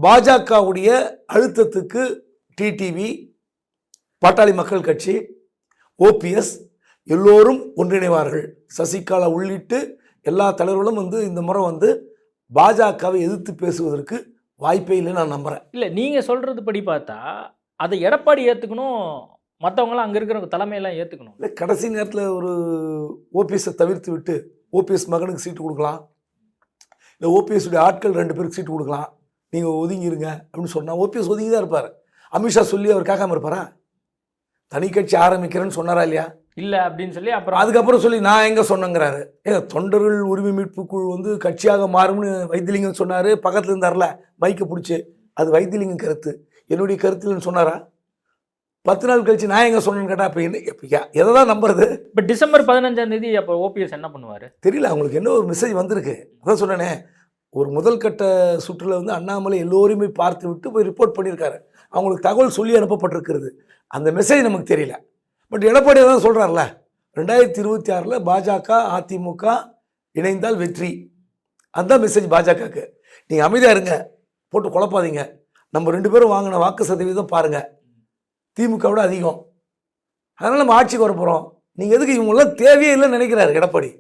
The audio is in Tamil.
பாஜகவுடைய அழுத்தத்துக்கு டிடிவி, பாட்டாளி மக்கள் கட்சி, ஓபிஎஸ் எல்லோரும் ஒன்றிணைவார்கள். சசிகலா உள்ளிட்டு எல்லா தலைவர்களும் இந்த முறை பாஜகவை எதிர்த்து பேசுவதற்கு வாய்ப்பே இல்லை நான் நம்புகிறேன். இல்லை, நீங்கள் சொல்கிறது படி பார்த்தா அதை எடப்பாடி ஏற்றுக்கணும், மற்றவங்களாம் அங்கே இருக்கிற தலைமையெல்லாம் ஏற்றுக்கணும். இல்லை, கடைசி நேரத்தில் ஒரு ஓபிஎஸை தவிர்த்து விட்டு ஓபிஎஸ் மகனுக்கு சீட்டு கொடுக்கலாம், இல்லை ஓபிஎஸ் உடைய ஆட்கள் 2 பேருக்கு சீட்டு கொடுக்கலாம், நீங்கள் ஒதுங்கிருங்க அப்படின்னு சொன்னால் ஓபிஎஸ் ஒதுங்கி தான் இருப்பார். அமித்ஷா சொல்லி அவர் கேட்காம இருப்பாரா? தனி கட்சி ஆரம்பிக்கிறேன்னு சொன்னாரா இல்லையா? இல்லை அப்படின்னு சொல்லி அப்புறம் அதுக்கப்புறம் சொல்லி நான் எங்கே சொன்னேங்கிறாரு. தொண்டர்கள் உரிமை மீட்பு குழு கட்சியாக மாறும்னு வைத்திலிங்கம் சொன்னார். பக்கத்தில் இருந்தார்ல மைக்கை பிடிச்சி, அது வைத்திலிங்கம் கருத்து, என்னுடைய கருத்துலன்னு சொன்னாரா? 10 நாள் கழிச்சு நான் எங்கே சொன்னேன்னு கேட்டால் அப்போ என்ன எதை தான் நம்புறது? இப்போ டிசம்பர் 15 அப்போ ஓபிஎஸ் என்ன பண்ணுவார் தெரியல. அவங்களுக்கு என்ன ஒரு மெசேஜ் வந்திருக்கு, அதான் சொன்னேனே. ஒரு முதல் கட்ட சுற்றில் அண்ணாமலை எல்லோரையுமே பார்த்து விட்டு போய் ரிப்போர்ட் பண்ணியிருக்காரு. அவங்களுக்கு தகவல் சொல்லி அனுப்பப்பட்டிருக்கிறது. அந்த மெசேஜ் நமக்கு தெரியல. பட் எடப்பாடி தான் சொல்கிறார்ல, 2026 பாஜக அதிமுக இணைந்தால் வெற்றி. அந்த மெசேஜ் பாஜகவுக்கு. நீங்கள் அமைதியாக இருங்க, போட்டு குழப்பாதீங்க, நம்ம 2 பேரும் வாங்கின வாக்கு சதவீதம் பாருங்கள் திமுக விட அதிகம், அதனால் நம்ம ஆட்சிக்கு வர போகிறோம், நீங்கள் எதுக்கு இவங்களாம் தேவையே இல்லைன்னு நினைக்கிறாரு எடப்பாடி.